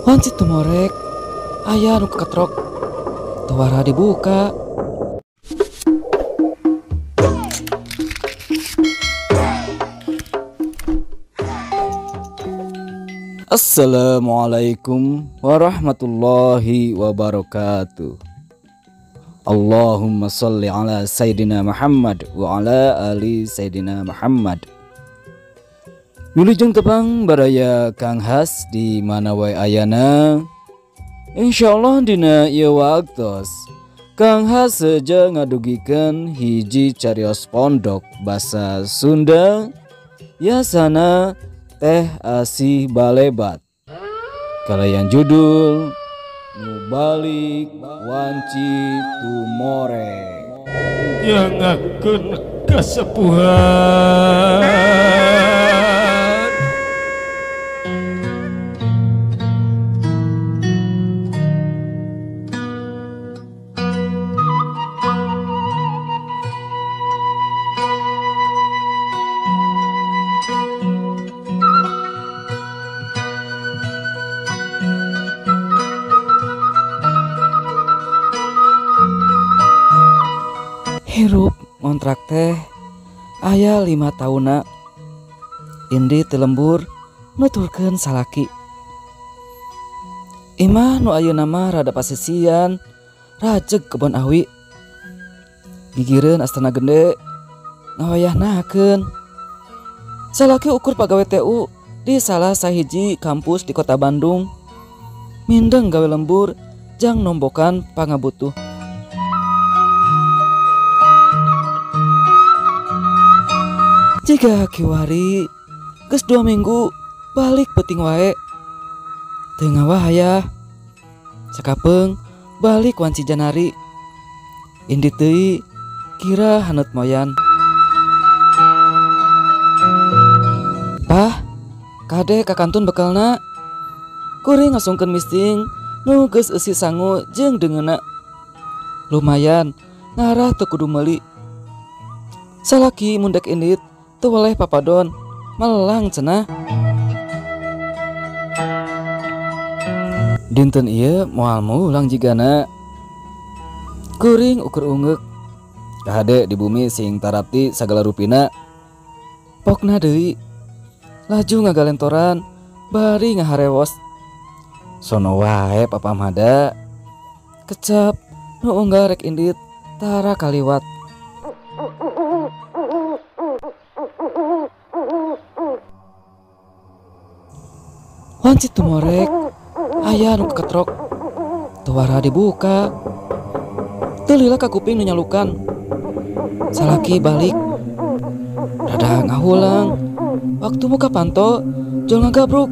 Wancit tumorek aya nu ketrok tawara dibuka. Assalamualaikum warahmatullahi wabarakatuh. Allahumma sholli ala Sayyidina Muhammad wa ala ali Sayyidina Muhammad. Wilujeng tepang baraya Kang Has di mana wae ayana. Insyaallah dina ieu waktos Kang Has saja ngadugikeun hiji carios pondok basa Sunda yasana Teh Asih Balebat. Kalayan judul Nu Balik Wanci Tumorek. Yang akan kasepuhan. Hirup ngontrak teh aya 5 tahunna. Indi teu lembur nuturkeun salaki. Imah nu ayeuna mah rada pasisian, rajeg kebon awi. Gigireun astana gede ngawayahnakeun. Salaki ukur pagawe TU di salah sahiji kampus di kota Bandung. Mindeng gawe lembur jang nombokan pangabutuh. Jika kiwari geus 2 minggu balik peuting wae. Teu ngawahaya. Sakapeung balik wanci janari. Indi teuy kira haneut moyan. Pah, kade kakantun bekalna. Kuring ngasungkeun misting nu geus eusi sangu jeung deungeuna. Lumayan ngarah teu kudu meuli. Salaki mundek indit teu oleh papadon melang cenah. Dinten ieu moal mulang jigana. Kuring ukur ungeuk kahade di bumi sing tarapti sagala rupina. Pokna deui laju ngagalentoran bari ngaharewos. Sono wae papamada kecap nu unggal rek indit tara kaliwat. Wancit tumorek aya nu ketrok tawara dibuka. Teu lila ka kuping nu nyalukan. Salaki balik rada ngahulang. Waktu muka panto jol ngagabruk.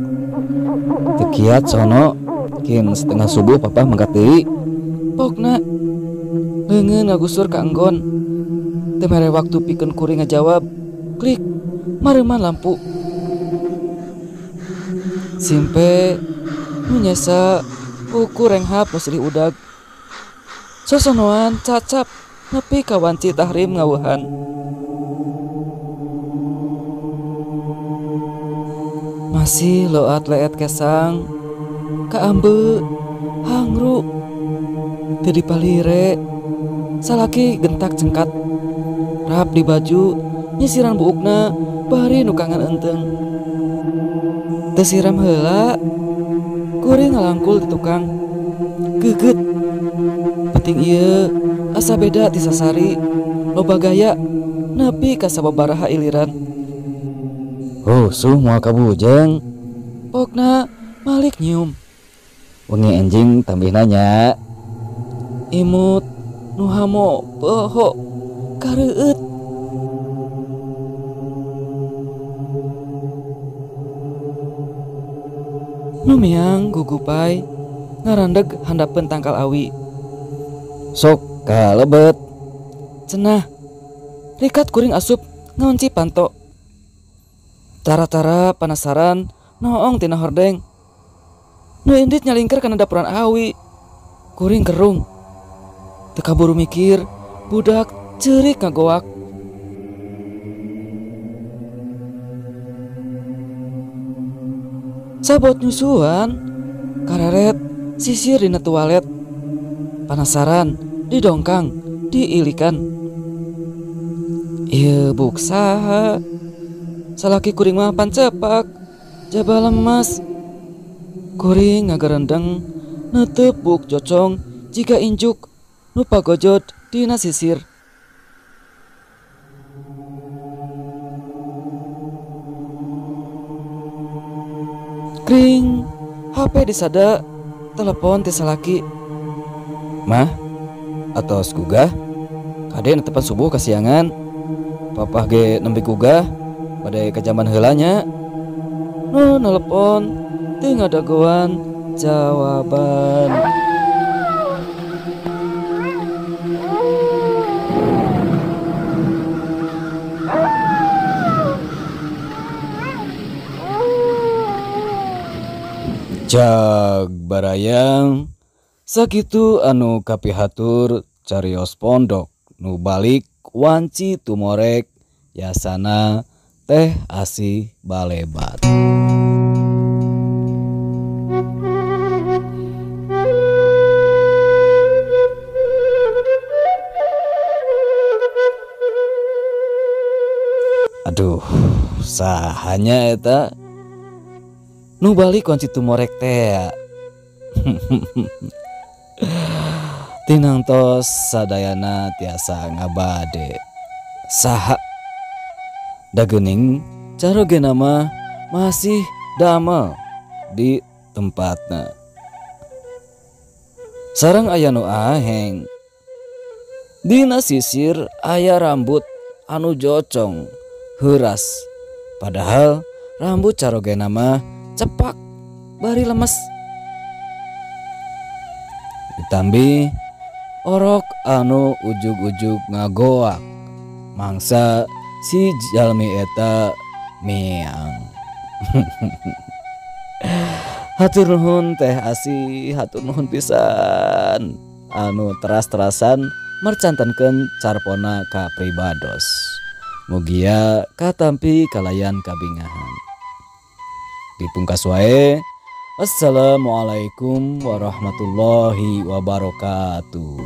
Teu kiat sono kin setengah subuh papa mangkat deui. Pokna leungeun ngagusur ka enggon. Teu mere waktu pikeun kuring ngajawab. Klik mareuman lampu. Simpe nu nyesa ukur renghap nu silih udag. Sosonoan cacap nepi ka wanci tahrim ngaweuhan. Masih loat leet kesang kaambe hangru teu dipalire. Salaki gentak cengkat rap di baju nyisiran buukna bari nu kangen enteung. Teu siram heula kuring ngalangkul di tukang. Geugeut penting ieu asa beda ti sasari. Loba gaya nepi ka sababaraha iliran. Suh moal kabujeng. Pokna malik nyium. Wengi enjing tambihna nya. Imut nu hamo poho kareueut. Numiang gugupai ngarandeg handapeun tangkal awi. Sok kalebet cenah. Rikat kuring asup ngonci panto. Tara-tara penasaran noong tina hordeng. Nu indit nyalingker kana dapuran awi. Kuring kerung. Teu kaburu mikir budak ceurik ngagoak. Sabot nyusuan, kareret sisir dina tualet. Penasaran, didongkang, diilikan. Ieu buksaha. Salaki kuring mah pancepak, jaba lemas. Kuring ngagarendeng, netep buk jocong jika injuk nu pagojod dina sisir. Kring, HP disada, telepon ti salaki. Mah, atau gugah, kade netepan subuh kasiangan. Papah ge nembe gugah, pada kejaman heulanya. No nelepon, teu ngadagoan jawaban. Jag barayang sakitu anu kapihatur carios pondok nu balik wanci tumorek yasana Teh Asih Balebat. Aduh, sahanya eta nu balik wanci tumorek teh. Tinang tos sadayana tiasa ngabade. Saha dagening carogena mah masih damel di tempatna. Sareng aya nu aheng. Dina sisir aya rambut anu jocong heuras. Padahal rambut carogena mah cepak bari lemes. Ditambi orok anu ujug-ujug ngagoak. Mangsa si jalmi eta miang. Hatur nuhun Teh Asih, hatur nuhun pisan anu teras-terasan mercantenkeun carpona ka pribados. Mugia katampi kalayan kabingahan. Dipungkas wae. Assalamualaikum warahmatullahi wabarakatuh.